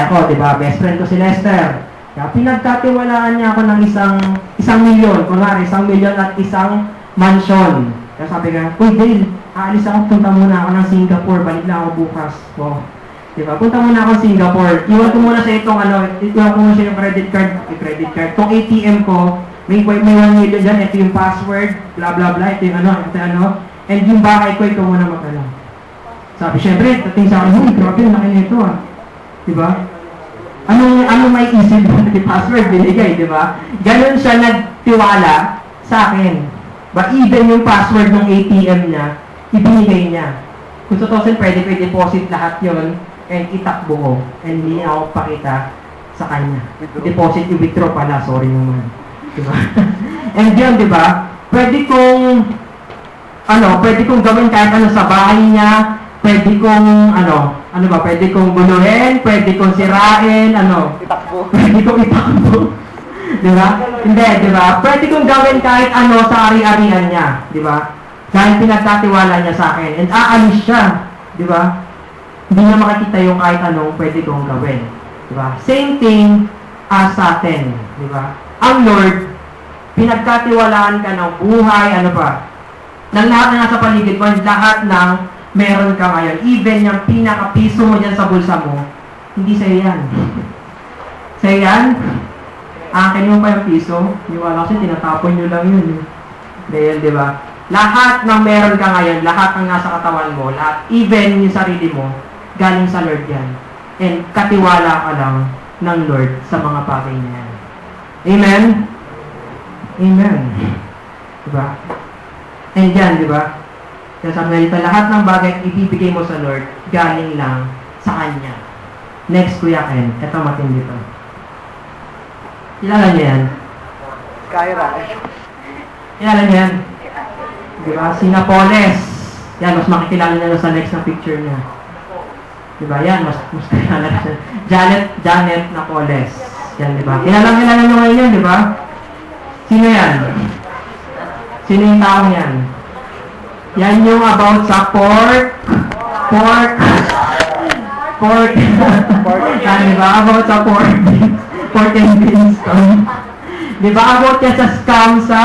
Ako, di ba? Best friend ko si Lester. Kaya pinagkatiwalaan niya ako ng isang milyon. Kunwari, 1,000,000 at isang mansion. Kaya sabi ka, uy Dale, aalis ako, punta muna ako ng Singapore. Balik lang ako bukas. Wow. Diba? Punta muna ako Singapore. Iwan ko muna sa itong iwan ko muna sa yung credit card. Itong ATM ko, may 1 million dyan. Ito yung password, blah blah blah. Ito yung And yung bahay ko, ikaw muna mag-ano. Sabi, syempre, tating sa akin, uy, grabe, laki na ito ah. Diba? Ano may isip mo na password binigay, diba? Ganon siya nagtiwala sa akin. But even yung password ng ATM niya, ibinigay niya. Kung tutusin, pwede ko i-deposit lahat yon and itakbo ko. And hindi ako pakita sa kanya. Deposit, i-withdraw pala, sorry naman. Diba? And yun, diba? Pwede kong gawin kahit ano sa bahay niya, pwede kong, pwede kong guluhin, pwede kong sirain, pwede kong itakbo. Diba? Hindi, diba? Pwede kong gawin kahit ano sa ari-arian niya, diba? Dahil pinagkatiwala niya sa akin, and aalis siya, diba? Hindi niya makikita yung kahit anong pwede kong gawin, diba? Same thing as sa atin, diba? Ang Lord, pinagkatiwalaan ka ng buhay, ng lahat na nasa paligid mo, lahat ng meron ka ngayon, even yung pinaka-piso mo dyan sa bulsa mo, hindi sa'yo yan. Sa'yo yan? Akin mo pa yung piso, yung kasi tinatapon nyo lang yun. Dahil, di ba? Lahat ng meron ka ngayon, lahat ng nasa katawan mo, lahat, even yung sarili mo, galing sa Lord yan. And katiwala ka lang ng Lord sa mga bagay na yan. Amen? Amen. Diba? And yan, diba? Kaya sabi nito, lahat ng bagay ibibigay mo sa Lord, galing lang sa Kanya. Next, Kuya Ken. Ito matindi to. Kilala niyo yan? Kyra. Kilala niyo yan? Diba? Si Napoles. Yan, mas makikilala niya sa next na picture niya. Diba? Yan, mas kilala siya. Janet Napoles. Yan, diba? Kilala niyo ngayon yan, diba? Sino yan? Sino yung taong yan? Yan yung about sa pork. Yan, diba? About sa pork and beans. Diba? About yan sa scam sa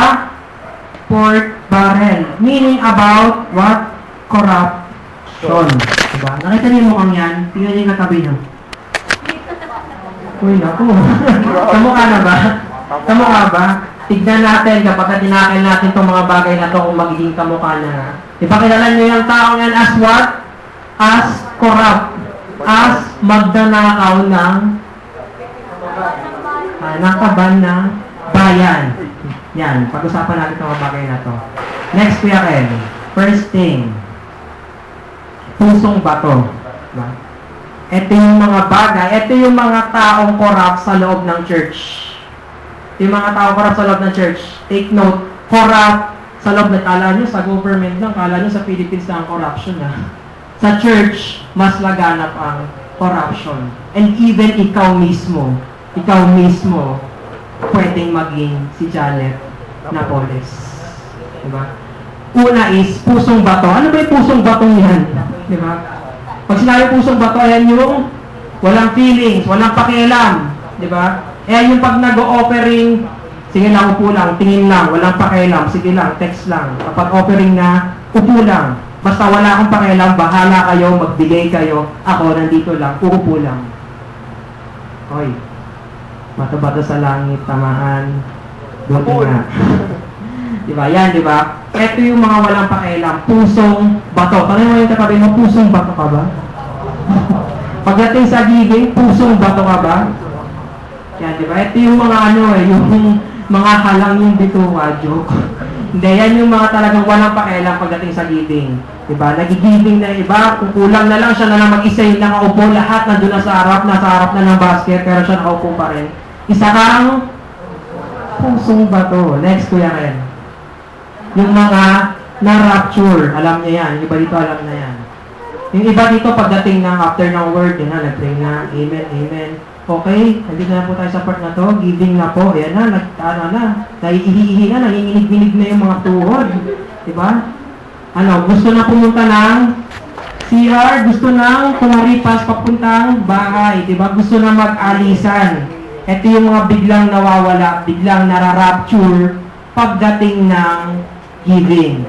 pork barrel. Meaning about what? Corruption. Diba? Nakita niyo mukhang yan? Tingnan niyo yung katabi niyo. Uy, naku. Kamukha na ba? Kamukha ba? Tignan natin kapag tinakil natin itong mga bagay na ito kung magiging kamukha na. Ipakilala niyo yung taong yan as what? As corrupt. As magdanakaw ng nakaban ng bayan. Yan, pag-usapan natin itong mga bagay na ito. Next, Kuya Ken. First thing, pusong bato. Diba? Ito yung mga bagay, ito yung mga taong corrupt sa loob ng church. Yung mga tao corrupt sa loob ng church, take note, corrupt sa loob ng, kala nyo sa government lang, kala nyo sa Philippines na ang corruption na. Sa church, mas laganap ang corruption. And even ikaw mismo, pwedeng maging si Janet Napoles. Diba? Una is, pusong bato. Ano ba yung pusong batong yan? Diba? Pag sinabi pusong bato, ayan yung walang feelings, walang pakialam. Diba? Yung pag nag-o-offering, sige lang, upo lang, tingin lang, walang pakialam, sige lang, text lang. Kapag offering na, upo lang. Basta wala akong pakialam, bahala kayo, magbigay kayo, ako nandito lang, uupo lang. Hoy, bato-bato sa langit, tamaan, buti nga. Diba? Yan, diba? Ito yung mga walang pakialam, pusong bato. Tanong mo yung katabi mo, pusong bato ka ba? Pagdating sa giving, pusong bato ka ba? Yan, di ba? Ito yung mga yung mga halang yung bituwa, joke. Hindi, yan yung mga talagang walang pakialam pagdating sa giving. Di ba? Nagigiving na iba, kukulang na lang siya na lang mag-isa yung nakaupo, lahat nandun na sa harap na ng basket, pero siya nakaupo pa rin. Isa kang pusong bato. Next, Kuya Ken. Yung mga na-rapture, alam niya yan. Yung iba dito alam na yan. Yung iba dito pagdating ng after ng word, yun na, nag-pray na, amen, amen. Okay, nandito na po tayo sa part na to, giving na po, ayan na, naiihi na, nanginginig-ginig na yung mga tuhod. Diba? Gusto na pumunta ng CR, gusto nang kumaripas papuntang bahay, di ba? Gusto na mag-alisan. Ito yung mga biglang nawawala, biglang nararapture pagdating ng giving.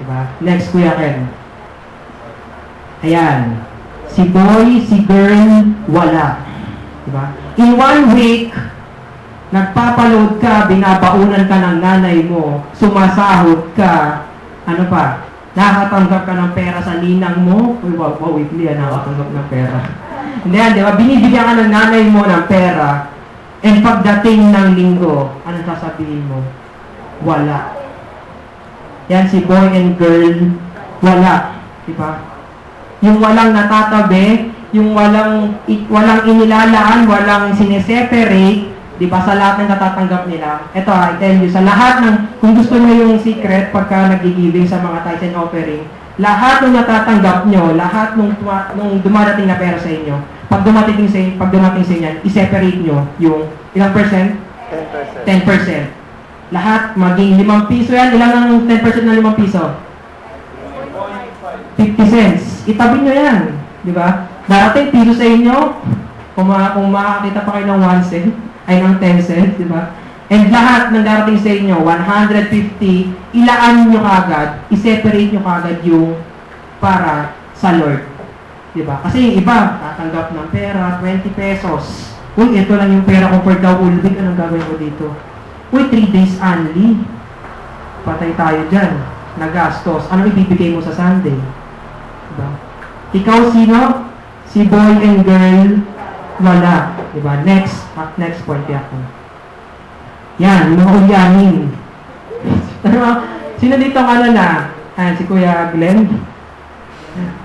Di ba? Next, Kuya Ken. Ayan. Si boy, si girl, wala. Di ba? In 1 week, nagpapaload ka, binabaunan ka ng nanay mo, sumasahod ka, ano pa? Nakakatanggap ka ng pera sa ninang mo. Uy, wow, weekly yan, nakakatanggap ng pera. Hindi yan, di ba? Binibigyan ka ng nanay mo ng pera, and pagdating ng linggo, anong sasabihin mo? Wala. Yan, si boy and girl, wala. Di ba? Yung walang natatabi, yung walang inilalaan, walang sineseparate, di ba, sa lahat ng natatanggap nila. Ito, I tell you, sa lahat ng, kung gusto nyo yung secret pagka nag-giving sa mga tithes and offering, lahat ng natatanggap nyo, lahat nung dumadating na pera sa inyo, pag dumating sa inyo, i-separate nyo yung ilang percent? 10%. 10%. Lahat, maging 5 piso yan. Ilang ang 10% ng 5 piso? 50 cents. Itabi nyo yan. Di ba? Darating piso sa inyo, kung makakita pa kayo ng 1 cent, ay ng 10 cents, di ba? And lahat ng darating sa inyo, 150, ilaan nyo kagad, i-separate nyo kagad yung para sa Lord. Di ba? Kasi yung iba, tatanggap ng pera, 20 pesos. Uy, ito lang yung pera ko for the whole week, anong gagawin ko dito? Uy, 3 days only. Patay tayo dyan. Nagastos. Ano ibibigay mo sa Sunday? Di ba? Ikaw sino? Si boy and girl, wala. Diba? Next point ako. Yan, mga ulyanin. Sino dito ang ano na? Si Kuya Glenn?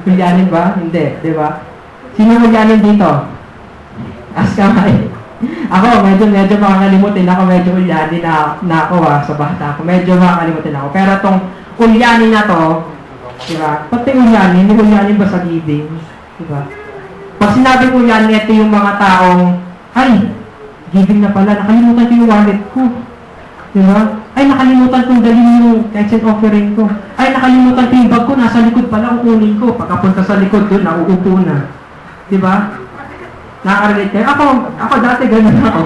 Ulyanin ba? Hindi, diba? Sino ulyanin dito? Ask kamay. Ako, medyo makakalimutin ako. Medyo ulyanin na ako sa bata ako. Medyo makakalimutin ako. Pero tong ulyanin na to, diba? Pati ulyanin, hindi ulyanin ba sa giving? Diba? Pag sinabi ko yan, ito yung mga taong, ay, giving na pala, nakalimutan ko yung wallet ko. Diba? Ay, nakalimutan kong dalhin yung tithes and offering ko. Ay, nakalimutan ko yung bag ko, nasa likod pala, kukunin ko. Pagkapunta sa likod doon, nauupo na. Diba? Nakaka-relate kayo. Ako dati ganun ako.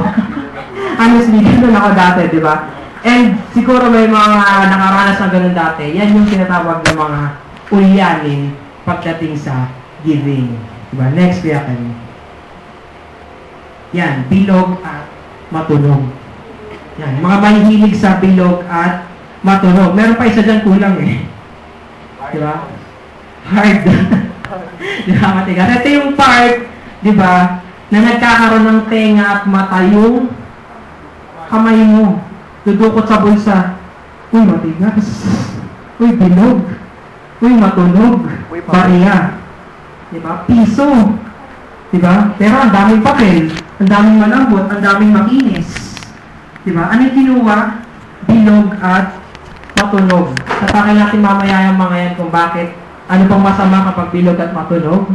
Honestly, ganun ako dati, diba? And siguro may mga nakaranas na ganun dati. Yan yung tinatawag ng mga ulyanin pagdating sa giving. Diba? Next, Kuya Ken. Yan, bilog at matunog. Yan, mga mahihilig sa bilog at matunog. Meron pa isa dyan kulang eh. Diba? Hard. Diba, matigas. Ito yung part, diba, na nagkakaroon ng tenga at mata yung kamay mo. Dudukot sa bulsa. Uy, matigas. Uy, bilog. Uy, matunog. Bariya. Diba? Piso. Diba? Pero ang daming papel, ang daming malambot, ang daming makinis. Diba? Ano yung kinuha? Bilog at matunog. Tatakil natin mamaya yung mga yan kung bakit, ano pang masama kapag bilog at matunog.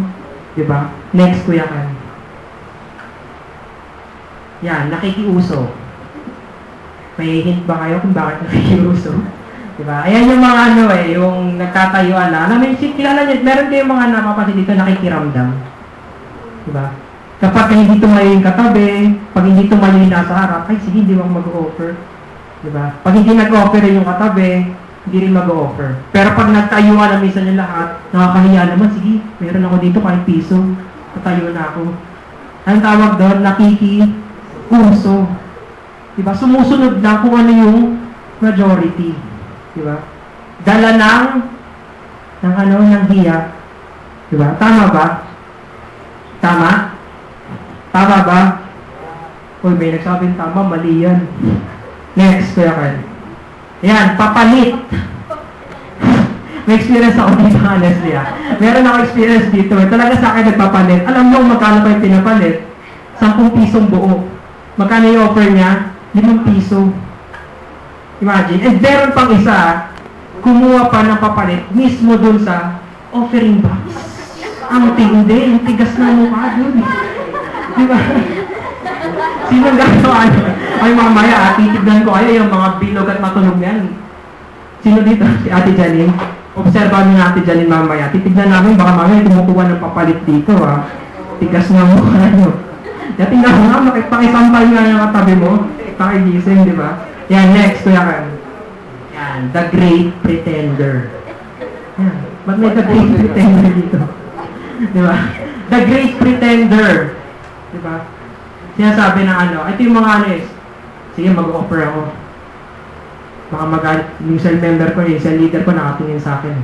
Diba? Next, Kuya Ken. Yan, nakikiuso. May hint ba kayo kung bakit nakikiuso? Diba? Ayan yung mga yung nagtatayuan na. Alam mo, kilala nyo, meron kayong mga napapansin dito nakikiramdam. Diba? Kapag hindi tumayo yung katabi, pag hindi tumayo yung nasa harap, ay sige, hindi mo mag-offer. Diba? Pag hindi nag-offer yung katabi, hindi rin mag-offer. Pero pag nagtayuan na minsan yung lahat, nakakahiya naman, sige, meron ako dito kahit piso, tatayo na ako. Anong tawag doon? Nakikiuso. Diba? Sumusunod na kung ano yung majority. Diba? Dala ng hiya. Diba? Tama ba? Tama? Tama ba? Uy, may nagsabing tama, mali yan. Next, Kuya Ken. Yan, papalit. May experience ako dito, honestly. Meron ako experience dito. Talaga sa akin nagpapalit. Alam mo magkano pa yung pinapalit? 10 pisong buo. Magkano yung offer niya? 5 piso. Imagine. And meron pang isa, kumuha pa ng papalit mismo dun sa offering box. Ang tindi, yung tigas na mukha dun. Diba? Sino gano'n? Ay, mamaya, titignan ko kayo yung mga bilog at matunog yan. Sino dito? Si Ate Janine? Obserbahan natin dyan mamaya. Titignan namin, baka mamaya tumukuha ng papalit dito, ha. Tigas ng mukha nyo. Kaya tingnan mo nga, pakisampal nga yung katabi mo. Pakigising, di ba? Yan, next, Kuya Kan. Yan, The Great Pretender. Yan. Ba't may The Great Pretender dito? Di ba? The Great Pretender. Di ba? Sinasabi na ano, ito yung mga ano eh, sige, mag-offer ako. Baka yung cell member ko, yung cell leader ko nakatingin sa akin.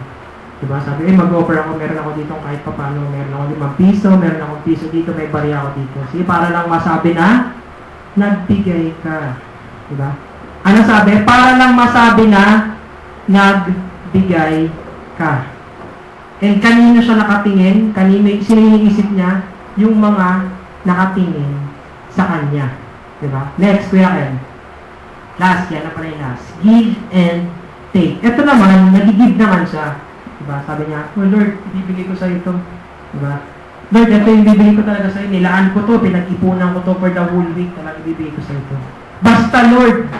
Diba? Sabi, mag-offer ako, meron ako dito kahit pa paano, meron ako 5 piso, meron akong piso dito, may bariya ako dito. Sige, para lang masabi na, nagbigay ka. Diba? Ano sabi? Para lang masabi na, nagbigay ka. And kanino siya nakatingin? Sino yung isip niya? Yung mga nakatingin sa kanya. Diba? Next, Kuya Ken. Last, yan na pala yung last. Give and take. Ito naman, nag-give naman siya. Diba? Sabi niya, oh Lord, ibibigay ko sa ito. Diba? Lord, ito yung ibibigay ko talaga sa iyo. Nilaan ko to, pinag-ipunan ko to for the whole week. Talagang ibibigay ko sa ito. Basta Lord.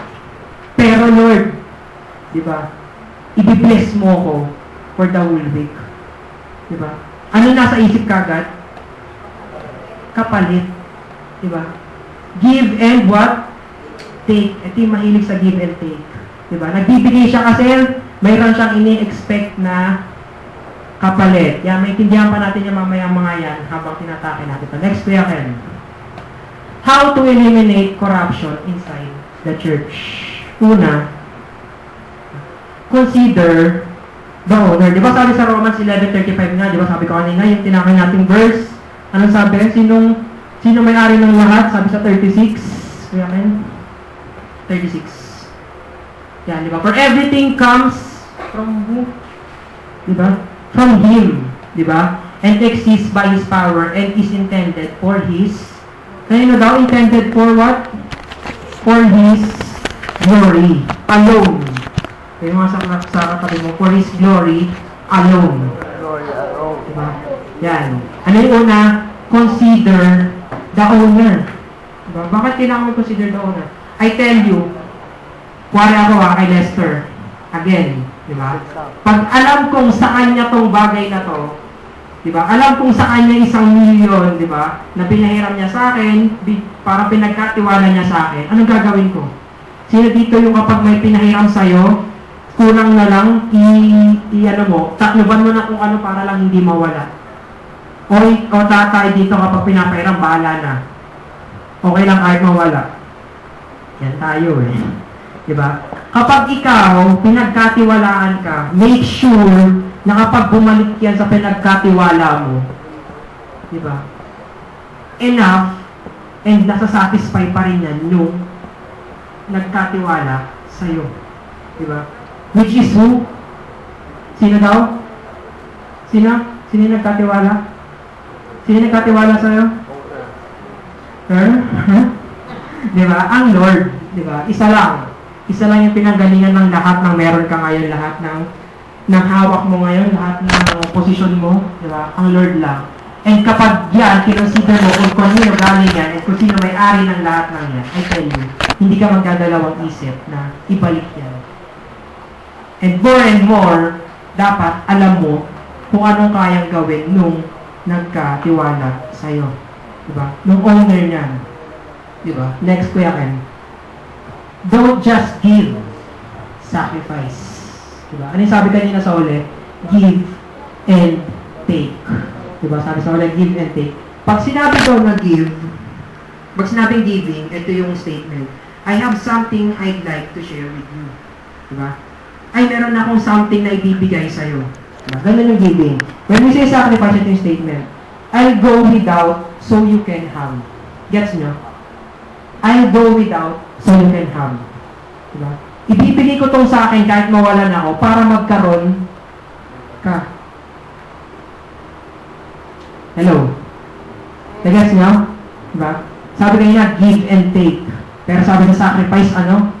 Pero Lord, diba? Ibibless mo ko for the whole week. Diba? Ano nasa isip kagad? Kapalit. Diba? Give and what? Take. Ito yung mahilig sa give and take. Diba? Nagbibigay siya kasi mayroon siyang ini-expect na kapalit. Yan, maintindihan pa natin yung mamaya mga yan habang tinatake natin ito. Next, Kuya Ken. How to eliminate corruption inside the church. Una, consider the owner. Diba sabi sa Romans 11:35 nga, diba sabi ko kanina, yung tinakay nating verse, anong sabi? Sino may-ari ng lahat? Sabi sa 36. Kuya Ken? 36. Yan, di ba? For everything comes from who? Di ba? From Him. Di ba? And exists by His power and is intended for His, kanino daw? Intended for what? For His glory. Alone. Kaya mga sa katabi mo, for His glory alone. Di ba? Yan. Ano yung una? Consider the owner. Di ba? Bakit kailangan mo consider the owner? I tell you, kuwari ako kay Lester, again, di ba? Pag alam kong sa kanya tong bagay na to, di ba? Alam kong sa kanya 1 milyon, di ba? Na pinahiram niya sa akin, para pinagkatiwala niya sa akin, anong gagawin ko? Sino dito yung kapag may pinahiram sa'yo, kulang na lang, takluban mo na kung ano para lang hindi mawala. O tatay dito kapag pinapahiram, bahala na. Okay lang kahit mawala. Yan tayo eh. Diba? Kapag ikaw, pinagkatiwalaan ka, make sure na kapag bumalik yan sa pinagkatiwala mo, diba? Enough, and nasasatisfy pa rin yan yung nagkatiwala sa'yo. Diba? Which is who? Sino daw? Sino? Sino yung nagkatiwala? Sino yung nagkatiwala sa'yo? Diba? Ang Lord, diba? Isa lang yung pinanggalingan ng lahat ng meron ka ngayon, lahat ng hawak mo ngayon, lahat ng posisyon mo, diba? Ang Lord lang. And kapag yan, kinonsider mo kung kanino galing yan, at kung sino may-ari ng lahat ng yan, I tell you, hindi ka magdadalawang isip na ibalik yan. And more, dapat alam mo kung anong kayang gawin nung nagkatiwala sa'yo. Diba? Nung owner niyan. Diba? Next, Kuya Ken. Don't just give. Sacrifice. Diba? Ano yung sabi kanina sa uli? Give and take. Diba? Sabi sa uli, give and take. Pag sinabi daw na give, pag sinabing giving, ito yung statement. I have something I'd like to share with you. Diba? Ay, meron akong something na ibibigay sa'yo. Diba? Ganun yung giving. When we say sacrifice, ito yung statement. I'll go without so you can have. Gets nyo? I'll go without so you can have. Diba? Ibibigay ko tong sa akin kahit mawalan ako para magkaroon ka. Hello? Nagets nyo? Diba? Sabi kanina, give and take. Pero sabi sa sacrifice, ano?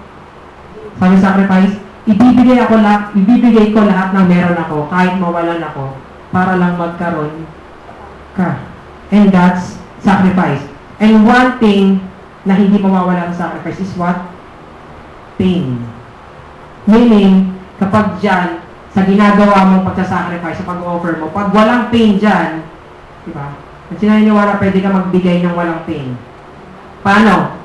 Sabi sa sacrifice, ibibigay ko lahat ng meron ako kahit mawalan ako para lang magkaroon ka. And that's sacrifice. And one thing na hindi mawawala sa sacrifice is what? Pain. Meaning, kapag dyan, sa ginagawa mong pagsasacrifice, sa pag-offer mo. Pag walang pain dyan, di ba? At sinaniniwala pwede ka magbigay ng walang pain. Paano?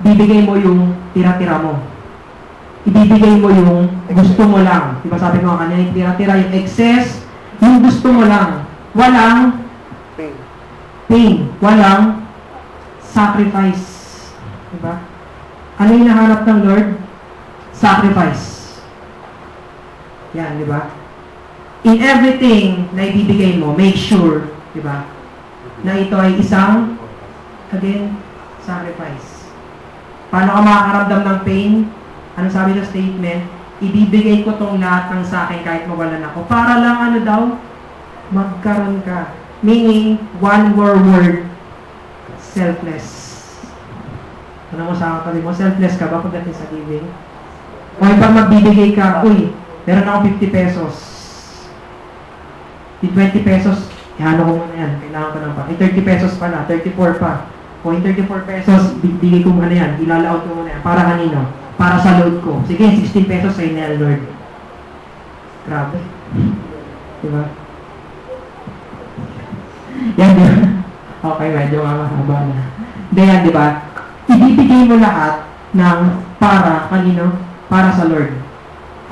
Bibigay mo yung tira-tira mo. Ibibigay mo yung gusto mo lang. Di ba sabi ko kanina, yung tira-tira, yung excess, yung gusto mo lang. Walang pain. Walang sacrifice. Di ba? Ano yung nahanap ng Lord? Sacrifice. Yan, di ba? In everything na ibibigay mo, make sure, di ba, na ito ay isang, again, sacrifice. Paano ka makakaramdam ng pain? Anong sabi sa statement? Ibibigay ko tong lahat ng sa akin kahit mawalan ako. Para lang ano daw? Magkaroon ka. Meaning, one more word, selfless. Ano mo sa kapatid mo? Selfless ka ba pagdating sa giving? O pag magbibigay ka, uy, meron ako 50 pesos. Yung 20 pesos, ihalo ko muna yan. Kailangan ko ng pa. Yung 30 pesos pala, 34 pa. O yung 34 pesos, bigay ko muna yan. Ilalaot ko muna yan. Para kanino? Para sa load ko. Sige, 16 pesos sa inyo, Lord. Grabe. Diba? Yan, diba? Okay, medyo mahaba na. Hindi yan, diba? Ibibigay mo lahat ng para kanino? Para sa Lord.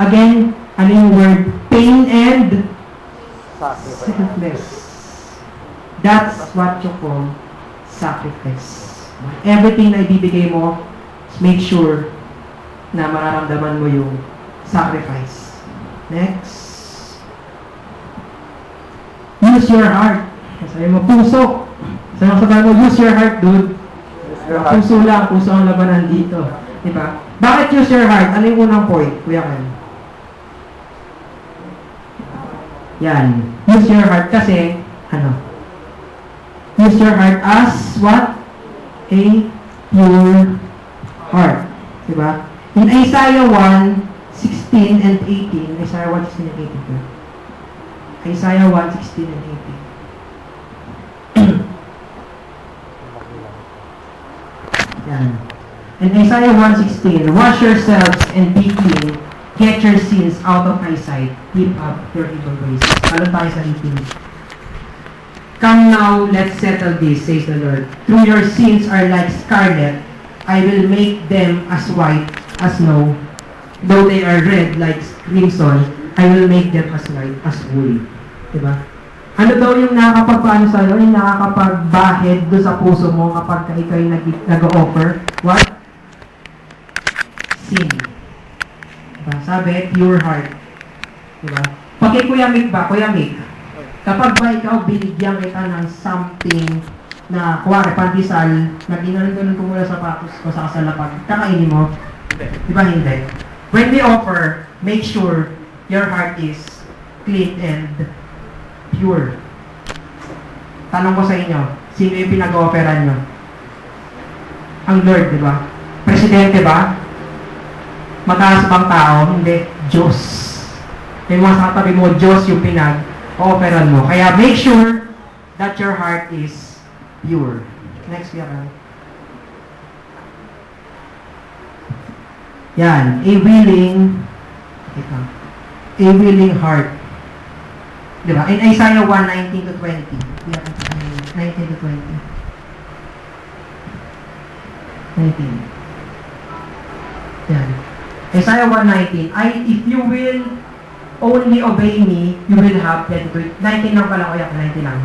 Again, ano yung word? Pain and selfless. That's what you call sacrifice. Everything na ibibigay mo, make sure na mararamdaman mo yung sacrifice. Next. Use your heart. Sabi mo, puso. Sabi mo, use your heart, dude. Puso lang, puso ang labanan dito. Diba? Bakit use your heart? Ano yung unang point, Kuya Ken? Yan. Use your heart kasi, ano? Use your heart as what? A pure heart. Diba? In Isaiah 1:16 and 18, Isaiah 1:16 and 18. Isaiah 1:16 and 18. Yan. In Isaiah 1:16, wash yourselves and be clean. Get your sins out of my sight. Keep up your evil ways. Alam tayo sa 18. Come now, let's settle this, says the Lord. Through your sins are like scarlet. I will make them as white as snow. Though they are red like crimson, I will make them as white as wool. Diba? Ano daw yung nakakapagpaano sa'yo? Yung nakakapagbahid doon sa puso mo kapag ikaw yung nag-offer? What? Sin. Diba? Sabi, pure heart. Diba? Pag kay Kuya Mick ba? Kuya Mick, kapag ba ikaw binigyan kita ng something na, kuwari, pandesal, na ginanon-ganon ko mula sa patos ko sa kasalapag, kakainin mo? Diba hindi? When we offer, make sure your heart is clean and pure. Tanong ko sa inyo, sino yung pinag-offeran nyo? Ang Lord, di ba? Presidente ba? Mataas bang tao? Hindi. Diyos. May mga katabi mo, Diyos yung pinag-offeran mo. Kaya make sure that your heart is pure. Next, Kuya. Yan. A willing heart. Diba? In Isaiah 1:19 to 20. 19 to 20. 19. Yan. Isaiah 1:19. If you will only obey me, you will have plenty to eat. 19 lang pala, kuya. 19 lang.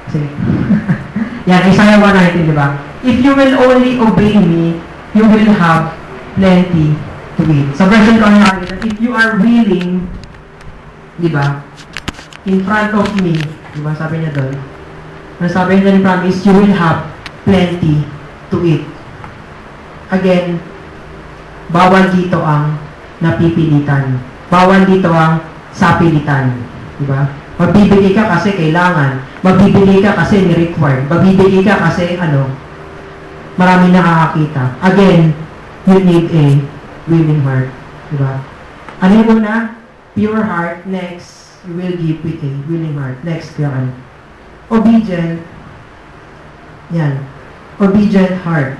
Sige. Yan, Isaiah 1:19, diba? If you will only obey me, you will have plenty to eat. Sa version ko nakakita, if you are willing, diba, in front of me, diba, sabi niya doon, ang sabi niya ni promise, you will have plenty to eat. Again, bawal dito ang napipilitan. Bawal dito ang sapilitan. Diba? Magbibigay ka kasi kailangan. Magbibigay ka kasi ni-required. Magbibigay ka kasi marami nakakakita. Again, you need a willing heart. Diba? Ano yung muna? Pure heart. Next, you will give with a willing heart. Next, yan. Obedient. Yan. Obedient heart.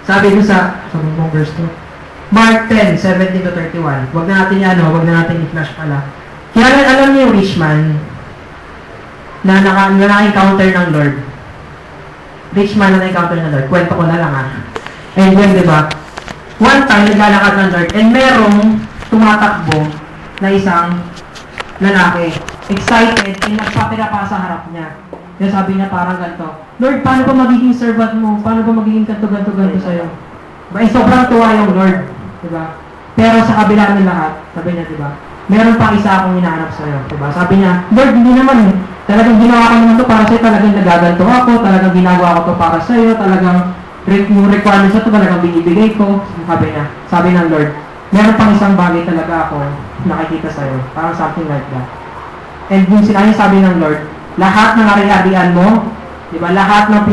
Sabi ko sa verse 2, Mark 10, 17 to 31. Huwag na natin huwag na natin i-flash pala. Kaya alam niyo yung rich man na naka-encounter ng Lord. Rich man na na-encounter ng Lord. Kwento ko na lang And then, di ba? One time, naglalakad ng Lord and merong tumatakbo na isang lalaki. Excited and nagpapira pa sa harap niya. Kaya sabi niya parang ganito, Lord, paano ba magiging servant mo? Paano ba magiging ganito sa'yo? Sobrang tuwa yung Lord. Diba? Pero sa kabila ng lahat, sabi niya, diba? Meron pang isa akong hinahanap sa'yo. Diba? Sabi niya, Lord, hindi naman talagang ginawa ko naman to para sa'yo. Talagang nagaganto ako. Talagang ginagawa ko to para sa'yo. Talagang yung requirements na to talagang binibigay ko. Sabi ng Lord, meron pang isang bagay talaga ako nakikita sa'yo. Parang something like that. And yung sabi ng Lord, lahat ng ari-arian mo, di ba? Lahat ng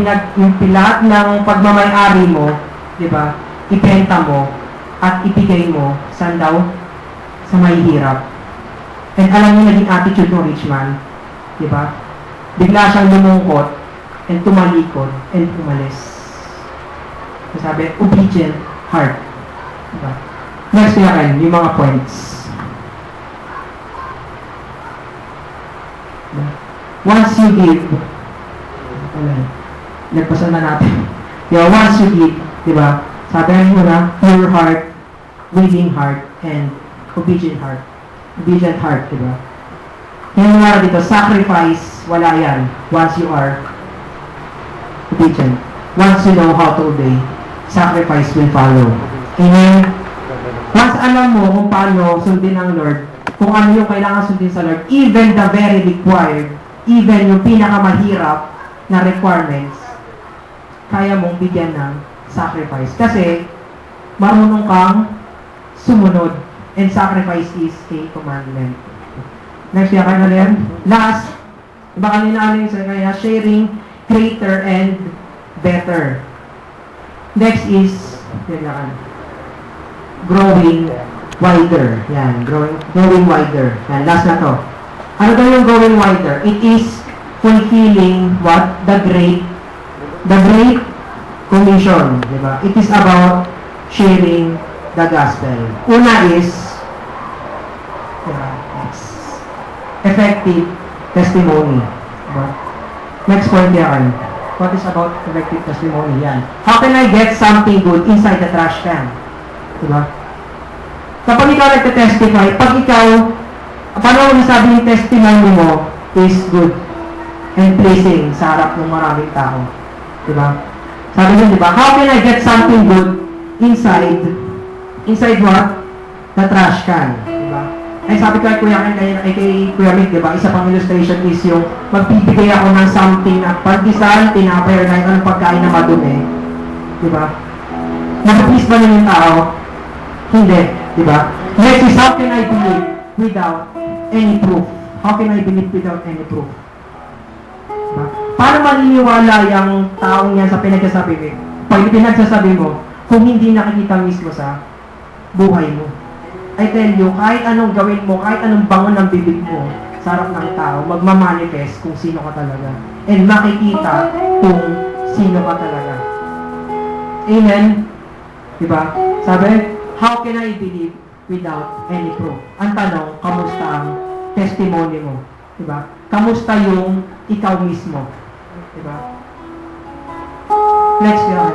lahat ng pagmamay-ari mo, di ba? Ibenta mo at ibigay mo saan daw? Sa may hirap. And alam niyo naging attitude ng rich man, di ba? Bigla siyang lumungkot and tumalikod and umalis. Sabi, obedient heart. Di ba? Next natin, yung mga points. Once you give, nagpasa na natin. Once you give, di ba? Sabi mo na, pure heart, willing heart, and obedient heart. Obedient heart, di ba? Yung nga dito, sacrifice, wala yan. Once you are obedient. Once you know how to obey, sacrifice will follow. Amen? Once alam mo kung paano sundin ang Lord, kung ano yung kailangan sundin sa Lord, even the very required, even yung pinakamahirap na requirements, kaya mong bigyan ng sacrifice. Kasi, marunong kang sumunod. And sacrifice is a commandment. Next, yan kayo na yan. Last, iba kanina yung kaya sharing greater and better. Next is, growing wider. Yan, growing wider. Yan, last na to. Ano daw yung growing wider? It is fulfilling what? The Great Commission. Diba? It is about sharing the gospel. Una is effective testimony. Diba? Next point yan. What is about effective testimony? Yan. How can I get something good inside the trash can? Diba? Kapag ikaw nagte-testify, pag ikaw, paano mo nasabi yung testimony mo is good and pleasing sa harap ng maraming tao. Diba? Sabi nyo, diba? How can I get something good inside what? The trash can. Diba? Ay sabi ko kay Kuya Mick, diba? Isa pang illustration is yung magbibigay ako ng something na pagdisal, tinapay, or anong pagkain na madumi. Diba? Nakapis ba nun yung tao? Hindi. Diba? Next is, how can I believe without any proof? How can I believe without any proof? Diba? Paano maniniwala yung taong yan sa pinagsasabi mo? Pag pinagsasabi mo, kung hindi nakikita mismo sa buhay mo. I tell you, kahit anong gawin mo, kahit anong bangon ng bibig mo sa harap ng tao, magmamanifest kung sino ka talaga. And makikita kung sino ka talaga. Amen? Diba? Sabi, how can I believe without any proof? Ang tanong, kamusta ang testimony mo? Diba? Kamusta yung ikaw mismo? Diba? Next yan.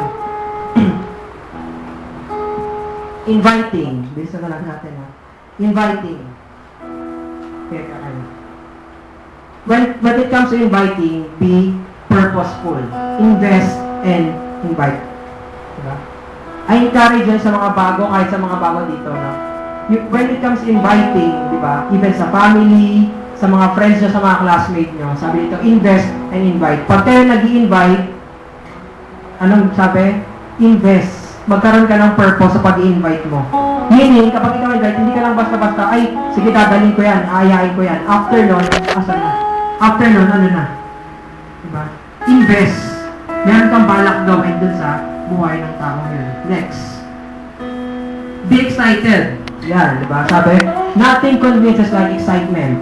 Inviting. Bilisan na lang natin, ha? Inviting. Teka, when it comes to inviting, be purposeful. Invest and invite. Diba? I encourage yan sa mga bago, kahit sa mga bago dito, no? When it comes to inviting, di ba? Even sa family, sa mga friends nyo, sa mga classmates nyo, sabi dito, invest and invite. Pag kayo nag-i-invite, anong sabi? Invest. Magkaroon ka ng purpose sa pag-i-invite mo. Meaning, kapag ikaw invite, hindi ka lang basta-basta, ay, sige, dadalhin ko yan, ayayin ko yan. After nun, asan na? After nun, ano na? Diba? Invest. Meron kang balak gawin dun sa buhay ng tao yun. Next. Be excited. Yan, diba? Sabi, nothing convinces like excitement.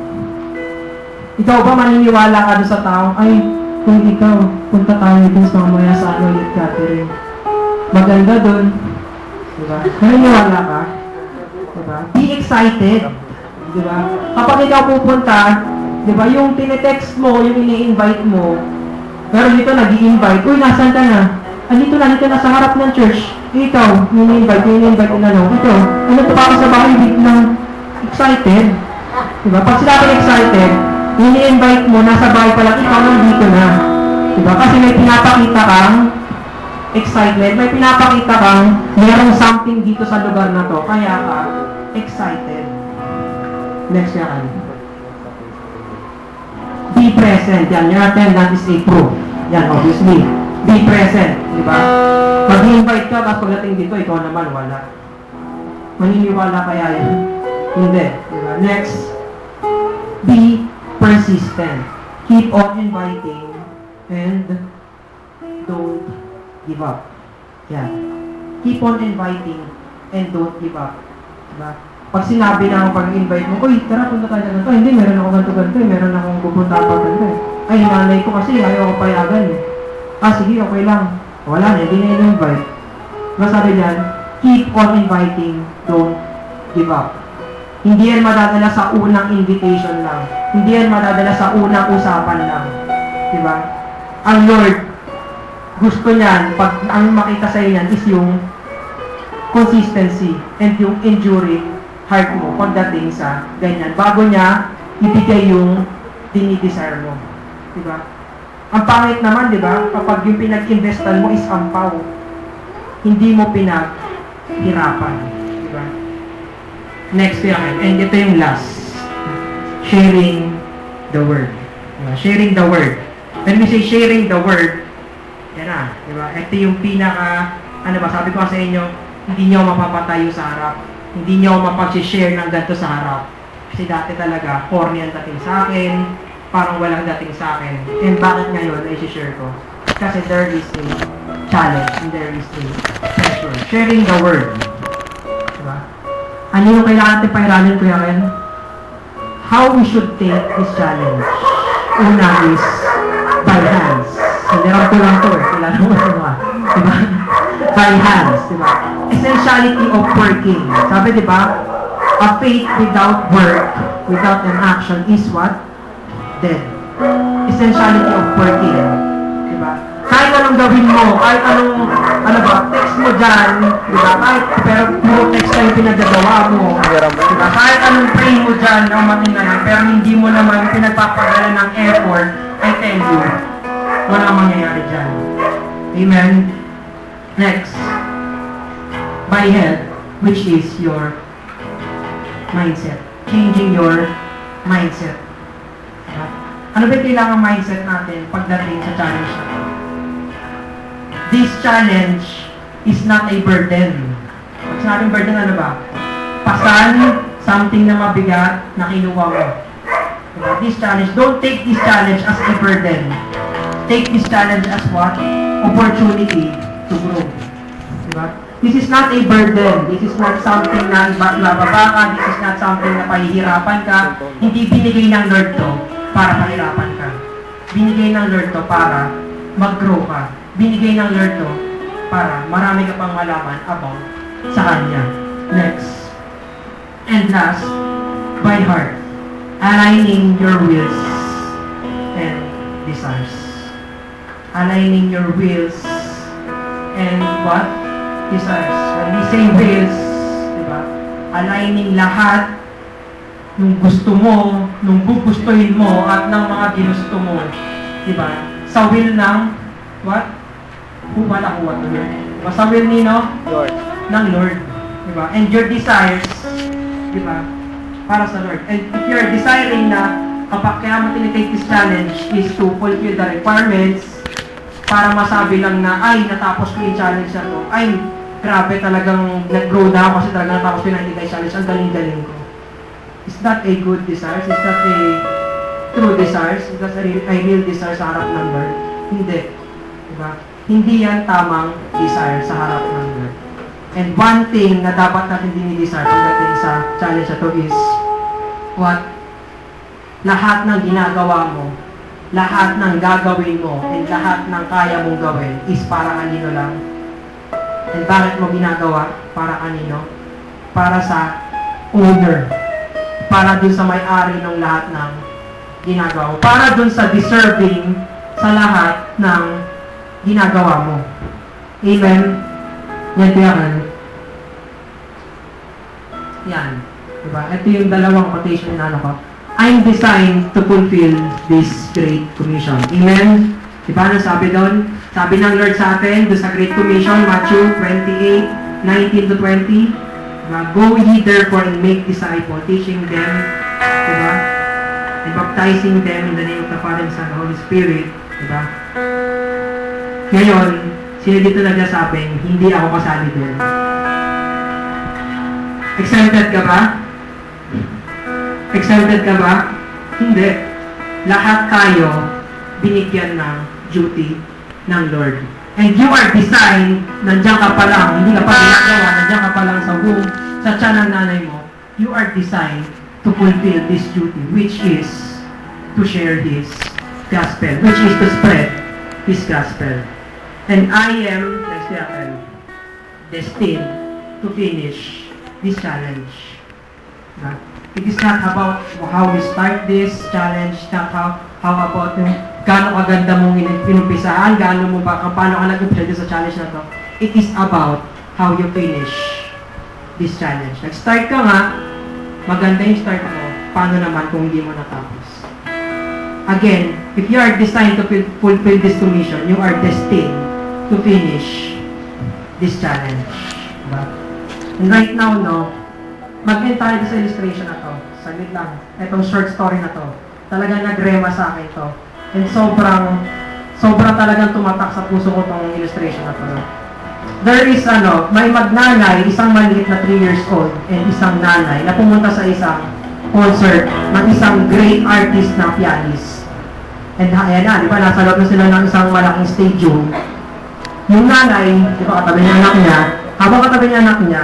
Ikaw ba maniniwala ka doon sa taong, ay, kung ikaw, punta tayo dun sa mamaya sa youth gathering. Maganda dun. Diba? Naniniwala ka? Diba? Be excited. Diba? Kapag ikaw pupunta, diba, yung tinetext mo, yung ini-invite mo, pero dito nag-i-invite, uy, nasan ka na? Andito na sa harap ng church. Ikaw, ini-invite na lang. Ito, ano to pa ako sa bahay, biglang excited. Diba? Pag sinabing excited, ini-invite mo, nasa bahay pa lang, ikaw nandito na. Diba? Kasi may pinapakita kang excitement, may pinapakita kang mayroong something dito sa lugar na to, kaya ka excited. Next yan. Be present. Yan, your attendance is a proof. Yan, obviously. Be present. Diba? Mag-invite ka, tapos pagdating dito, ikaw naman, wala. Maniniwala kaya yan? Hindi. Diba? Next. Be persistent. Keep on inviting and don't give up. Yan. Keep on inviting and don't give up. Diba? Pag sinabi na pag-invite mo, uy, tara, punta tayo na ganito. Hindi, meron ako ganito, meron akong pupunta pa ganito. Ay, nanay ko kasi, ayaw ko payagan eh. Sige, okay lang. Wala na, hindi na in-invite. Diba sabi diyan, keep on inviting, don't give up. Hindi yan madadala sa unang invitation lang. Hindi yan madadala sa unang usapan lang. Diba? Ang Lord, gusto niyan, pag ang makita sa niyan is yung consistency and yung enduring heart mo pagdating sa ganyan. Bago niya ibigay yung dinidesire mo. Diba? Ang pangit naman, diba? Kapag yung pinag-investan mo is ampaw, hindi mo pinaghirapan. Diba? Next yan. And ito yung last. Sharing the word. Diba? Sharing the word. When we say sharing the word, yan na. Diba? Ito yung pinaka, ano ba, sabi ko sa inyo, hindi nyo mapapatayo sa harap. Hindi nyo mapag-share ng ganito sa harap. Kasi dati talaga, corny ang dating sa akin, parang walang dating sa akin. And bakit ngayon ay share ko? Kasi there is a challenge and there is a pressure. Sharing the word. Diba? Ano yung kailangan natin pairalan, Kuya Ken? How we should take this challenge? Una is by hands. Sinirap ko lang ito eh. Kailangan mo ito diba? By hands, diba? Essentiality of working. Sabi, diba? A faith without work, without an action is what? Dead. Essentiality of working. Diba? Kahit anong gawin mo, kahit anong, ano ba, text mo dyan, diba? Kahit, pero puro text na yung pinagagawa mo. Diba? Kahit anong pray mo dyan, ang matinganan, pero hindi mo naman pinagpapagala ng effort, I tell you, walang mangyayari dyan. Amen? Next. By head, which is your mindset. Changing your mindset. Ano ba yung kailangan mindset natin pagdating sa challenge na ito? This challenge is not a burden. Pag sinabing burden, ano ba? Pasan, something na mabigat na kinuha mo. Diba? This challenge, don't take this challenge as a burden. Take this challenge as what? Opportunity to grow. Diba? This is not a burden. This is not something na ibababa ka. This is not something na pahihirapan ka. Hindi binigay ng Lord to para pahirapan ka. Binigay ng Lord to para mag-grow ka. Binigay ng Lord to para marami ka pang malaman about sa Kanya. Next. And last, by heart. Aligning your wills and desires. Aligning your wills and what? Desires. When we say wills, diba? Aligning lahat nung gusto mo, nung gugustuhin mo, at ng mga ginusto mo. Diba? Sa will ng, what? Wala ko what? Diba? Sa will ni, no? Lord. Ng Lord. Diba? And your desires, diba? Para sa Lord. And if you're desiring na, kapag kaya mo tinitake this challenge is to fulfill the requirements, para masabi lang na, ay, natapos ko yung challenge na to. Ay, grabe talagang nag-grow na ako kasi talagang natapos ko yung 90 days challenge. Ang galing-galing ko. Is that a good desire? Is that a true desire? Is that a real desire sa harap ng Lord? Hindi. Diba? Hindi yan tamang desire sa harap ng Lord. And one thing na dapat natin dinidesire pagdating sa challenge na to is what? Lahat ng ginagawa mo, lahat ng gagawin mo, and lahat ng kaya mong gawin is para kanino lang? And bakit mo ginagawa? Para kanino? Para sa owner. Para dun sa may-ari ng lahat ng ginagawa mo. Para dun sa deserving sa lahat ng ginagawa mo. Amen? Yan tiyakan. Yan. Diba? Ito yung dalawang quotation na ko. I'm designed to fulfill this Great Commission. Amen? Diba? Ano sabi doon? Sabi ng Lord sa atin, doon sa Great Commission, Matthew 28:19-20, diba? Go ye therefore and make disciples, teaching them, diba? And baptizing them in the name of the Father and Son and Holy Spirit, diba? Ngayon, sino dito nagsasabing, hindi ako kasali doon? Exempted ka ba? Exempted ka ba? Hindi. Lahat tayo binigyan ng duty ng Lord. And you are designed, nandiyan ka pa lang, hindi ka pa ginagawa, nandiyan ka pa lang sa womb, sa tiyan ng nanay mo, you are designed to fulfill this duty, which is to share His gospel, which is to spread His gospel. And I am, destined to finish this challenge. It is not about how you start this challenge, not how about yung gaano kaganda mong inumpisahan, gaano mo ba, paano ka nag-umpisa sa challenge na to. It is about how you finish this challenge. Nag-start ka nga, maganda yung start mo, paano naman kung hindi mo natapos. Again, if you are designed to fulfill this commission, you are destined to finish this challenge. Diba? And right now, mag-end tayo sa illustration na to. Saglit lang. Itong short story na to. Talagang nagrema sa akin to. And sobrang talagang tumatak sa puso ko tong illustration na to. There is may magnanay, isang maliit na 3 years old, and isang nanay na pumunta sa isang concert ng isang great artist na pianist. And ayan na, di ba, nasa loob na sila ng isang malaking stadium. Yung nanay, di ba, katabi niya anak niya, habang katabi niya anak niya,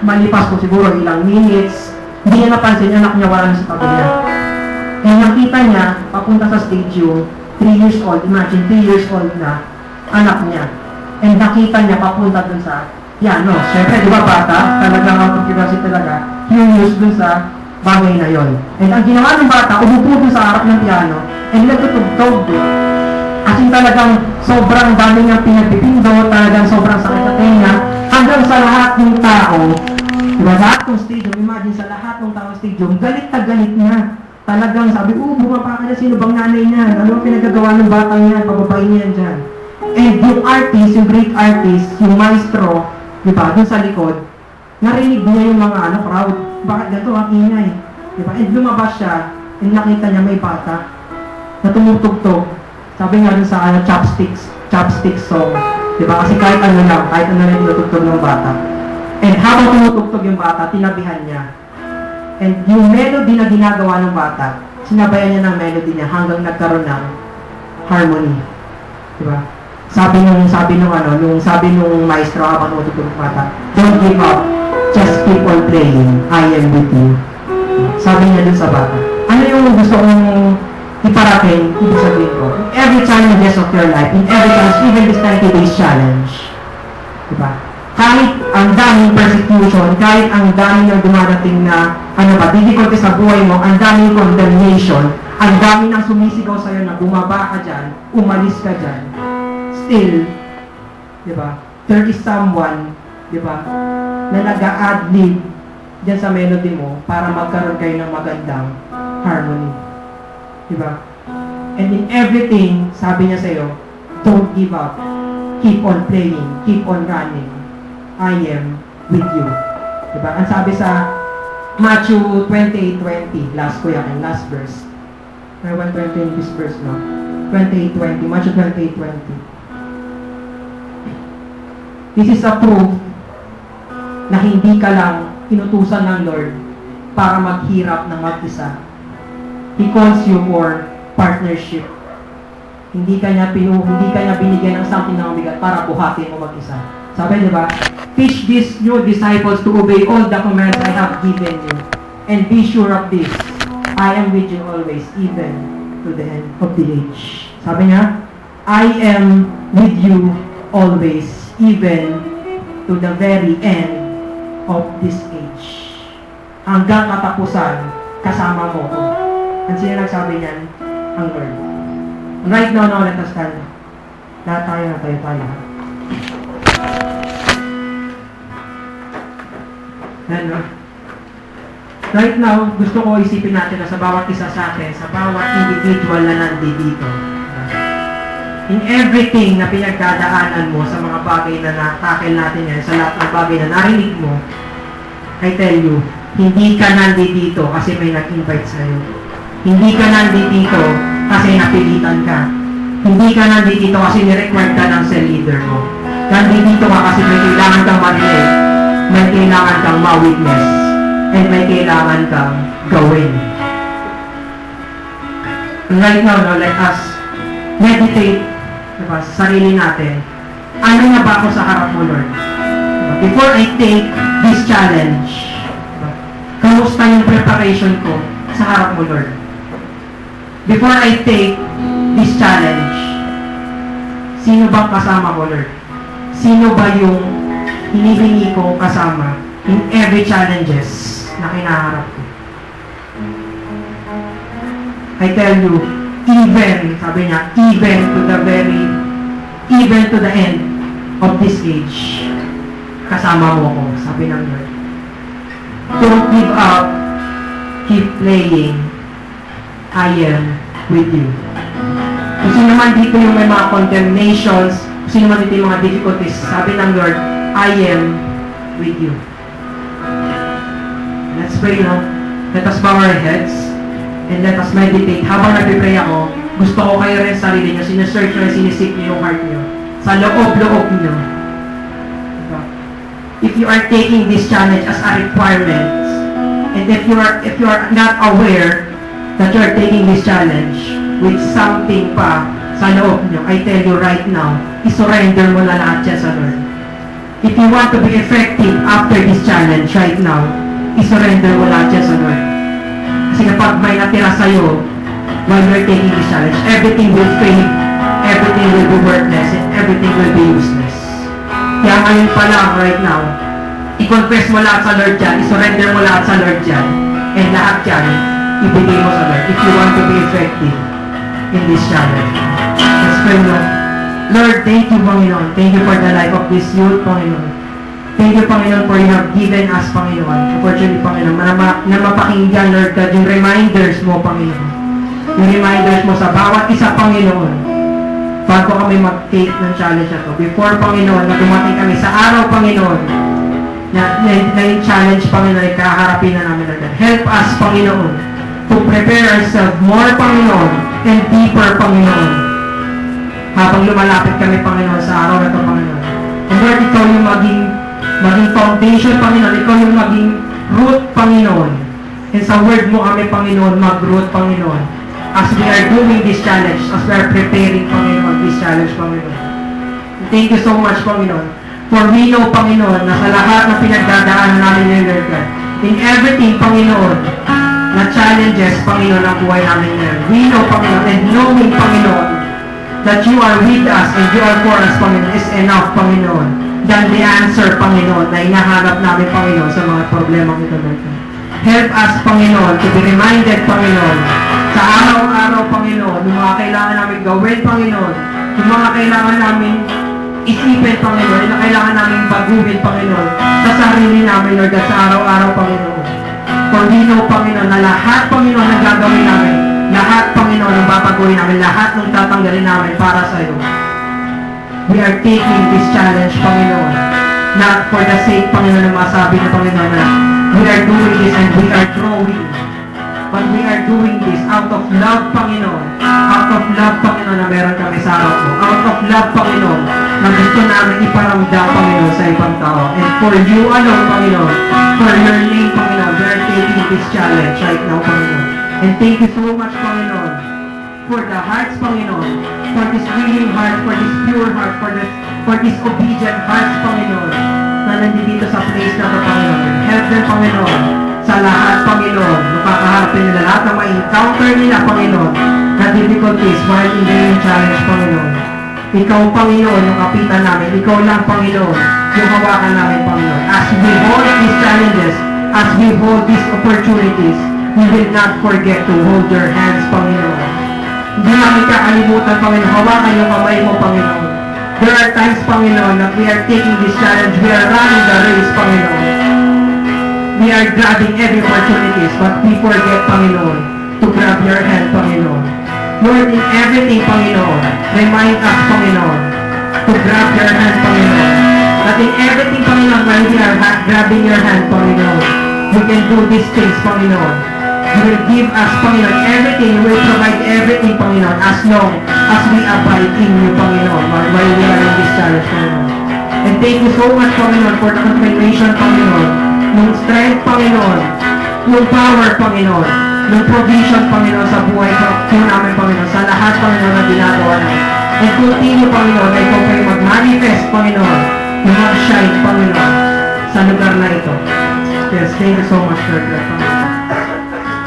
malipas po siguro ilang minutes, hindi niya napansin yung anak niya wala na sa tabi niya. And nakita niya, papunta sa stadium, 3 years old, imagine 3 years old na anak niya. And nakita niya papunta dun sa piano. Siyempre, di ba bata, talagang out of curiosity talaga, curious dun sa bagay na yon. And ang ginawa ng bata, umupo dun sa harap ng piano, and nagtutugtog doon. As in talagang sobrang dami niyang pinagpipindot, talagang sobrang sakit sa tenga, hanggang sa lahat ng tao, diba, lahat ng stadium, imagine sa lahat ng tao stadium, galit na galit na. Talagang sabi, bumapa ka na, sino bang nanay niya? Ano ang pinagagawa ng batang niya? Pababain niya dyan. And yung artist, yung great artist, yung maestro, diba, dun sa likod, narinig niya yung mga crowd. Bakit ganito ang ingay? Diba? And lumabas siya, and nakita niya may bata na tumutugtog. Sabi nga dun sa chopsticks song. Diba? Kasi kahit ano lang yung tinutugtog ng bata. And habang tumutugtog yung bata, tinabihan niya. And yung melody na ginagawa ng bata, sinabayan niya ng melody niya hanggang nagkaroon ng harmony. Diba? Sabi nung maestro habang tumutugtog ng bata, don't give up, just keep on playing, I am with you. Sabi niya dun sa bata. Ano yung gusto kong iparating, ibig sabihin ko? In every challenges of your life, in every challenge, even this 90 days challenge, diba? Kahit ang daming persecution, kahit ang daming ng dumadating na, difficulty sa buhay mo, ang daming condemnation, ang daming nang sumisigaw sa'yo na bumaba ka dyan, umalis ka dyan, still, diba? There is someone, diba, na nag-a-ad-lib dyan sa melody mo para magkaroon kayo ng magandang harmony. Diba? And in everything, sabi niya sa'yo, don't give up. Keep on playing. Keep on running. I am with you. Diba? Ang sabi sa Matthew 28:20, last verse. I want 20 in this verse, no? 28:20, Matthew 28:20. This is a proof na hindi ka lang inutusan ng Lord para maghirap ng mag-isa. He calls you for partnership. Hindi ka niya binigyan ng something na mabigat para buhatin mo mag-isa. Sabi, di ba? Teach these new disciples to obey all the commands I have given you. And be sure of this, I am with you always, even to the end of the age. Sabi niya, I am with you always, even to the very end of this age. Hanggang katapusan, kasama mo ko. Ang sino nagsabi niyan? Ang Lord. Right now, let us stand. Lahat tayo. Yan, no? Right now, gusto ko isipin natin na sa bawat isa sa atin, sa bawat individual na nandito, in everything na pinagdadaanan mo sa mga bagay na natakil natin yan, sa lahat ng bagay na narinig mo, I tell you, hindi ka nandito kasi may nag-invite sa'yo. Hindi ka nandito kasi napilitan ka. Hindi ka nandito kasi ni-required ka ng cell leader mo. Nandito ka kasi may kailangan kang marinig, may kailangan kang ma-witness, and may kailangan kang gawin. Right now, let us meditate sa sarili natin. Ano na ba ako sa harap mo, Lord? Before I take this challenge, kamusta yung preparation ko sa harap mo, Lord? Before I take this challenge, sino bang kasama ko, Lord? Sino ba yung hinihingi ko kasama in every challenges na kinaharap ko? I tell you, even, sabi niya, even to the end of this age, kasama mo ko, sabi ng Lord. Don't give up, keep playing, I am with you. Kung sino man dito yung may mga condemnations, kung sino man dito yung mga difficulties, sabi ng Lord, I am with you. Let's pray now. Let us bow our heads and let us meditate. Habang nagpipray ako, gusto ko kayo rin sa sarili nyo, sinesearch nyo, sinisik nyo yung heart nyo. Sa loob-loob nyo. Diba? If you are taking this challenge as a requirement, and if you are not aware that you are taking this challenge with something pa sa loob nyo, I tell you right now, isurrender mo na lahat yan sa Lord. If you want to be effective after this challenge right now, isurrender mo lahat yan sa Lord. Kasi kapag may natira sa'yo while you're taking this challenge, everything will fail, everything will be worthless, and everything will be useless. Kaya ngayon pa lang, right now, i-confess mo lahat sa Lord dyan, isurrender mo lahat sa Lord dyan, and lahat dyan, ibigay mo sa Lord if you want to be effective in this challenge. Let's pray, Lord. Lord, thank you, Panginoon. Thank you for the life of this youth, Panginoon. Thank you, Panginoon, for you have given us, Panginoon, opportunity, Panginoon, na mapakinggan, Lord God, yung reminders mo, Panginoon. Yung reminders mo sa bawat isa, Panginoon, bago kami mag-take ng challenge na to. Before, Panginoon, na dumating kami sa araw, Panginoon, na yung challenge, Panginoon, ay kaharapin na namin, Lord God. Help us, Panginoon, to prepare ourselves more, Panginoon, and deeper, Panginoon. Habang lumalapit kami, Panginoon, sa araw na ito, Panginoon. And Lord, ikaw yung maging foundation, Panginoon. Ikaw yung maging root, Panginoon. And sa word mo kami, Panginoon, mag-root, Panginoon. As we are doing this challenge, as we are preparing, Panginoon, this challenge, Panginoon. Thank you so much, Panginoon. For we know, Panginoon, na sa lahat na pinagdadaanan namin, Lord God, in everything, Panginoon, na challenges, Panginoon, ang buhay namin ngayon. We know, Panginoon, and knowing, Panginoon, that you are with us and you are for us, Panginoon, is enough, Panginoon, than the answer, Panginoon, na hinahanap namin, Panginoon, sa mga problema ito, Lord God. Help us, Panginoon, to be reminded, Panginoon, sa araw-araw, Panginoon, yung mga kailangan namin gawin, Panginoon, yung mga kailangan namin isipin, Panginoon, yung kailangan namin baguhin, Panginoon, sa sarili namin, Lord God, sa araw-araw, Panginoon. For we know, Panginoon, na lahat, Panginoon, na gagawin namin, lahat, Panginoon, ang babaguhin namin, lahat ng tatanggalin namin para sa iyo. We are taking this challenge, Panginoon, not for the sake, Panginoon, na masabi ng Panginoon na we are doing this and we are growing. But we are doing this out of love, Panginoon. Out of love, Panginoon, na meron kami sa araw mo. Out of love, Panginoon, na gusto namin iparamdam, Panginoon, sa ibang tao. And for you alone, Panginoon, for your name, Panginoon, we are taking this challenge right now, Panginoon. And thank you so much, Panginoon, for the hearts, Panginoon, for this willing heart, for this pure heart, for this obedient hearts, Panginoon, na nandito sa place na ito, Panginoon. Help them, Panginoon, sa lahat, Panginoon, makakaharapin nila lahat na ma-encounter nila, Panginoon, na difficulties while in their challenge, Panginoon. Ikaw, Panginoon, yung kapitan namin. Ikaw lang, Panginoon, yung hawakan namin, Panginoon. As we hold these challenges, as we hold these opportunities, we will not forget to hold your hands, Panginoon. Hindi namin kakalimutan, Panginoon. Hawakan yung kamay mo, Panginoon. There are times, Panginoon, that we are taking this challenge. We are running the race, Panginoon. We are grabbing every opportunities, but we forget, Panginoon, to grab your hand, Panginoon. Lord, in everything, Panginoon, remind us, Panginoon, to grab your hand, Panginoon. That in everything, Panginoon, when we are grabbing your hand, Panginoon, we can do these things, Panginoon. You will give us, Panginoon, everything. You will provide everything, Panginoon, as long as we abide in you, Panginoon, while we are in this challenge, Panginoon. And thank you so much, Panginoon, for the confirmation, Panginoon, yung strength, Panginoon, yung power, Panginoon, yung provision, Panginoon, sa buhay po namin, Panginoon, sa lahat, Panginoon, na ginagawa namin. And continue, Panginoon, na ikaw kayo mag-manifest, Panginoon, yung mag-shine, Panginoon, sa lugar na ito. Yes, thank you so much, Lord, Panginoon.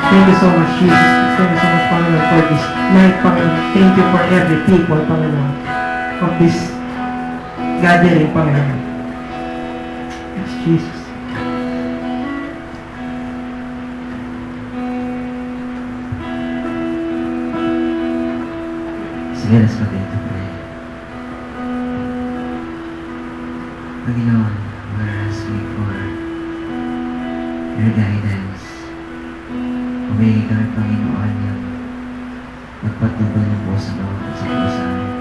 Thank you so much, Jesus. Thank you so much, Panginoon, for this night, Panginoon. Thank you for every people, Panginoon, of this gathering, Panginoon. Yes, Jesus. Let us begin to pray. Panginoon, we're asking for your guidance. Humingi kami, Panginoon, yung magpatubay ng puso sa bawat isa po sa amin.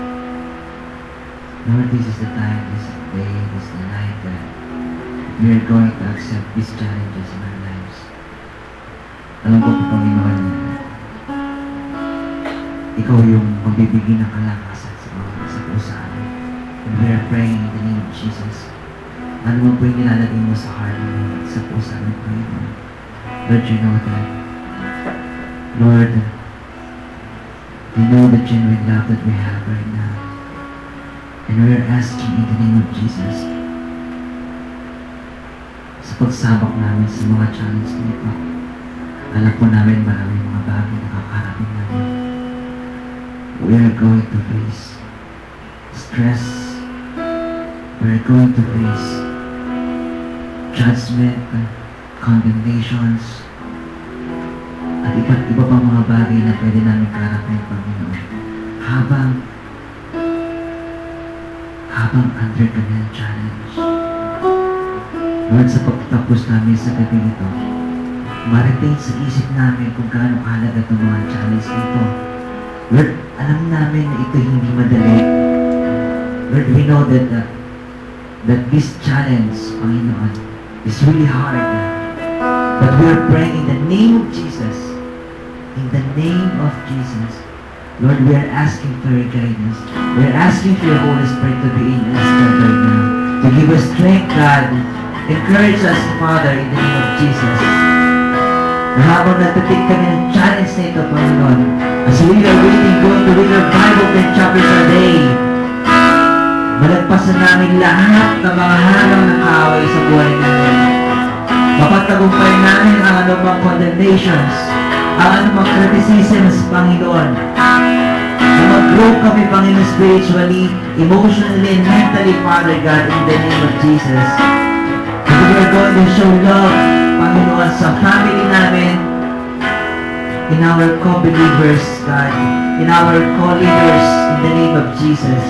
Lord, this is the time, this is the day, this is the night that we are going to accept these challenges in our lives. Alam ko po, Panginoon, ikaw yung magbibigay ng kalakasan sa bawat isa po sa amin. And we are praying in the name of Jesus. Ano mo po yung nilalagay mo sa heart ng bawat isa po sa amin, Panginoon. Lord, you know that. Lord, you know the genuine love that we have right now. And we are asking in the name of Jesus sa pagsabak namin sa mga challenge nito. Alam po namin maraming mga bagay na kakarating namin. We are going to face stress. We are going to face judgment, condemnations, at iba't iba pang mga bagay na pwede namin karapin, Panginoon. Habang under kami ang challenge. Lord, sa pagtatapos namin sa gabi ito, ma-retain sa isip namin kung gaano kahalaga itong mga challenge nito. Lord, alam namin na ito hindi madali. Lord, we know that this challenge, Panginoon, is really hard. But we are praying in the name of Jesus. In the name of Jesus. Lord, we are asking for your guidance. We are asking for your Holy Spirit to be in us right now. To give us strength, God. Encourage us, Father, in the name of Jesus. Na habang nagtatik kami ng challenge na ito, Panginoon, as we are reading, going to read our Bible 10 chapters a day, malagpasan namin lahat ng mga halang na kaaway sa buhay namin. Mapagtagumpay namin ang anumang condemnations, ang anumang criticisms, Panginoon. Na mag-grow kami, Panginoon, spiritually, emotionally, and mentally, Father God, in the name of Jesus. And we are going to show love, Panginoon, sa family namin, in our co-believers, God, in our co-leaders, in the name of Jesus.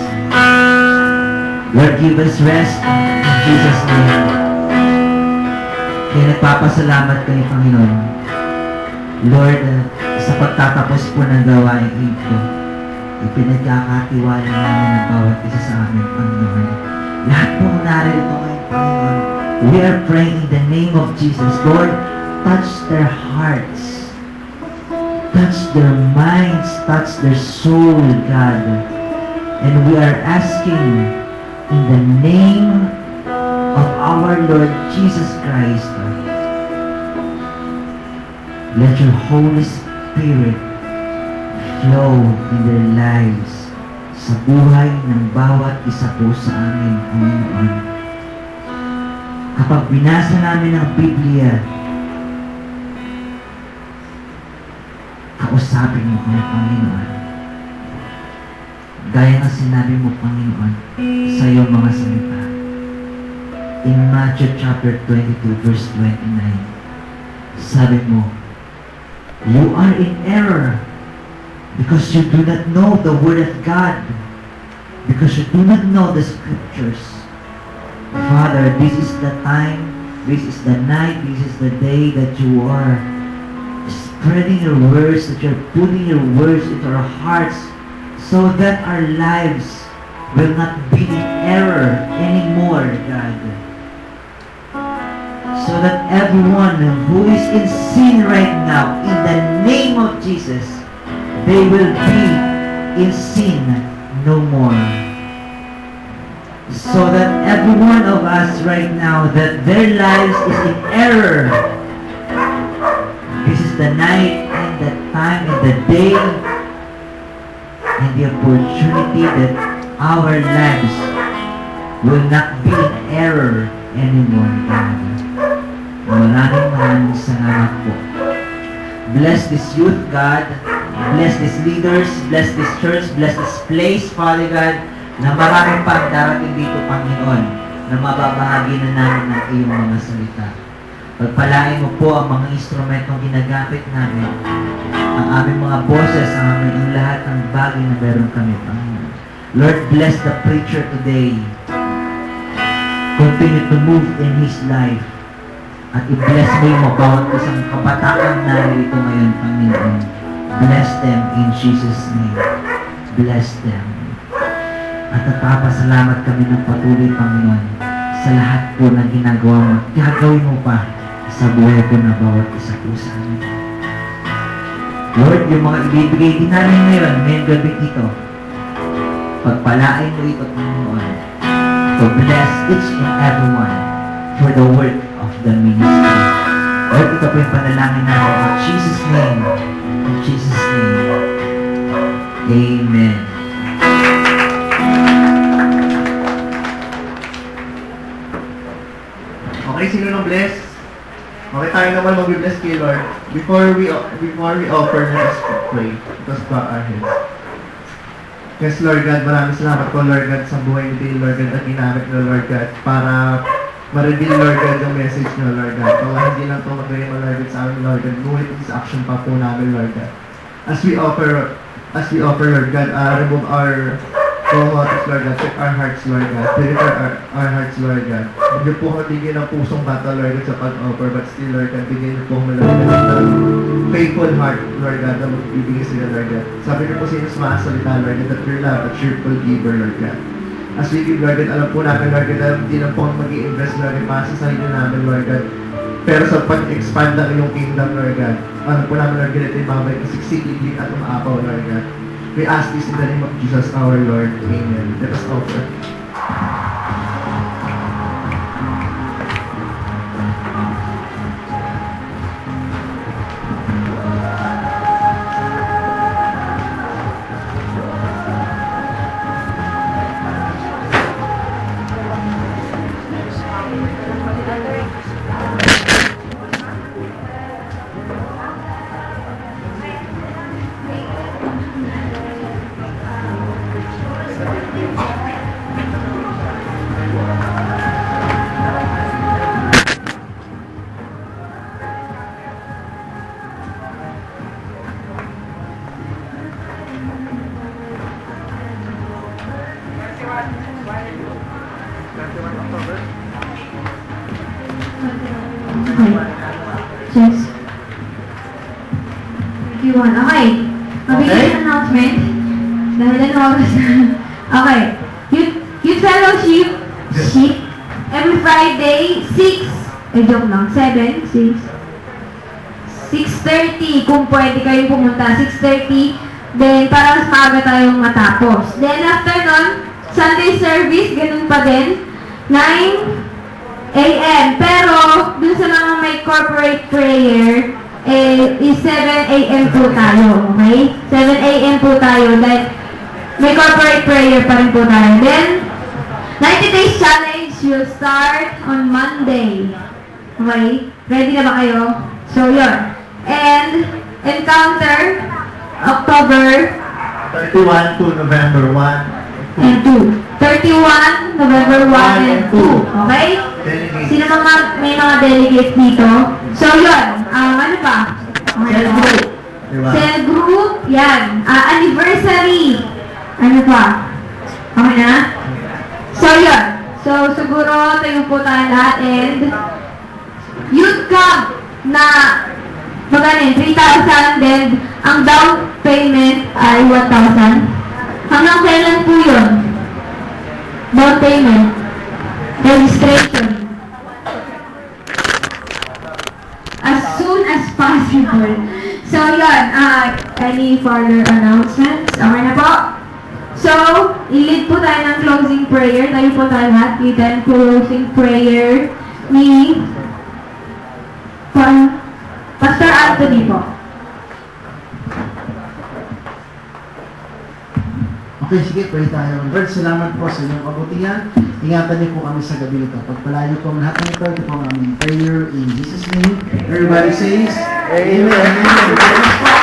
Lord, give us rest in Jesus' name. Kaya nagpapasalamat kayo, Panginoon. Lord, sa pagtatapos po ng gawain ito, ipinagkakatiwala namin ang bawat isa sa amin, Panginoon. Lahat po ang narito ngayon, Panginoon. We are praying in the name of Jesus. Lord, touch their hearts. Touch their minds. Touch their soul, God. And we are asking in the name of our Lord Jesus Christ, let your Holy Spirit flow in their lives sa buhay ng bawat isa po sa amin, Panginoon. Kapag binasa namin ang Biblia, kausapin mo kami, Panginoon. Gaya ng sinabi mo, Panginoon, sa iyong mga salita. In Matthew chapter 22, verse 29, sabi mo, you are in error because you do not know the Word of God, because you do not know the Scriptures. Father, this is the time, this is the night, this is the day that you are spreading your words, that you're putting your words into our hearts so that our lives will not be in error anymore, God. So that everyone who is in sin right now, in the name of Jesus, they will be in sin no more. So that every one of us right now, that their lives is in error. This is the night and the time and the day and the opportunity that our lives will not be in error anymore, God. Maraming salamat po. Bless this youth, God. Bless these leaders. Bless this church. Bless this place, Father God, na maraming pang darating dito, Panginoon, na mababahagi na namin ng iyong mga salita. Pagpalain mo po ang mga instrumentong ginagamit namin, ang aming mga boses, ang lahat ng bagay na meron kami, Panginoon. Lord, bless the preacher today. Continue to move in his life. At i-bless mo yung bawat isang kabataan na narito ngayon, Panginoon. Bless them in Jesus' name. Bless them. At nagpapasalamat kami ng patuloy, Panginoon, sa lahat po ng ginagawa mo. Gagawin mo pa sa buhay po na bawat isa po sa amin. Lord, yung mga ibibigay din namin ngayon, ngayong gabi ito, pagpalain mo ito, Panginoon, to bless each and everyone for the work of the ministry. Lord, ito po yung panalangin namin. In Jesus' name. In Jesus' name. Amen. Okay, sino nang bless? Okay, tayo naman mag-bless kay Lord. Before we offer, let us pray. Let us bow our heads. Yes, Lord God, maraming salamat po, Lord God, sa buhay ni Lord God, at ginamit na, Lord God, para ma-reveal, Lord God, yung message nyo, Lord God. Kung hindi lang ito mag-reveal, Lord God, sa amin, Lord God, ngunit sa action pa po namin, Lord God. As we offer, Lord God, remove our motives, Lord God, check our hearts, Lord God, purify our hearts, Lord God. Hindi po kami bigyan ng pusong bata, Lord God, sa pag-offer, but still, Lord God, bigyan niyo po kami, Lord God, ng faithful heart, Lord God, na magbibigay sila, Lord God. Sabi niyo po sa inyo sa mga salita, Lord God, that your love, a cheerful giver, Lord God. As we give, Lord God, alam po namin, Lord God, na hindi lang po mag-i-invest, Lord God, para sa sarili namin, Lord God. Pero sa pag-expand ng iyong kingdom, Lord God, alam po namin, Lord God, ito yung babay kasigsigigin at umaapaw, Lord God. We ask this in the name of Jesus, our Lord. Amen. Let us offer. Yes. 21. Okay. Mabilis ang announcement. Dahil ang oras na. Okay. Youth Fellowship. Every Friday, 6. Joke lang. 7, 6. 6:30. Kung pwede kayong pumunta. 6:30. Then, para mas maaga tayong matapos. Then, after nun, Sunday service, ganun pa din. 9 a.m. Pero, dun sa mga may corporate prayer, is 7 a.m. po tayo, okay? 7 a.m. po tayo, dahil may corporate prayer pa rin po tayo. Then, 90 Days Challenge will start on Monday. Okay? Ready na ba kayo? So, yun. And, Encounter, October 31 to November 1 and 2. 31, November 1 and 2. Okay? Delegates. Sino may mga delegates dito? So, yun. Ano pa? Okay Cell na. group. Diba? Cell group. Yan. Anniversary. Ano pa? Okay na? So, yun. So, siguro, tayo po tayo lahat and youth camp na magaling, 3,000 then ang down payment ay 1,000. Hanggang kailan po yun? Down payment. Registration. As soon as possible. So, yun. Any further announcements? Okay na po? So, i-lead po tayo ng closing prayer. Tayo po tayo lahat. Lead and closing prayer ni Pastor Anthony po. Okay, sige, pray tayo. Lord, salamat po sa inyong kabutihan. Ingatan niyo po kami sa gabi nito. Pagpalayo po ang lahat ng ito po ang aming prayer in Jesus' name. Everybody says, Amen. Amen.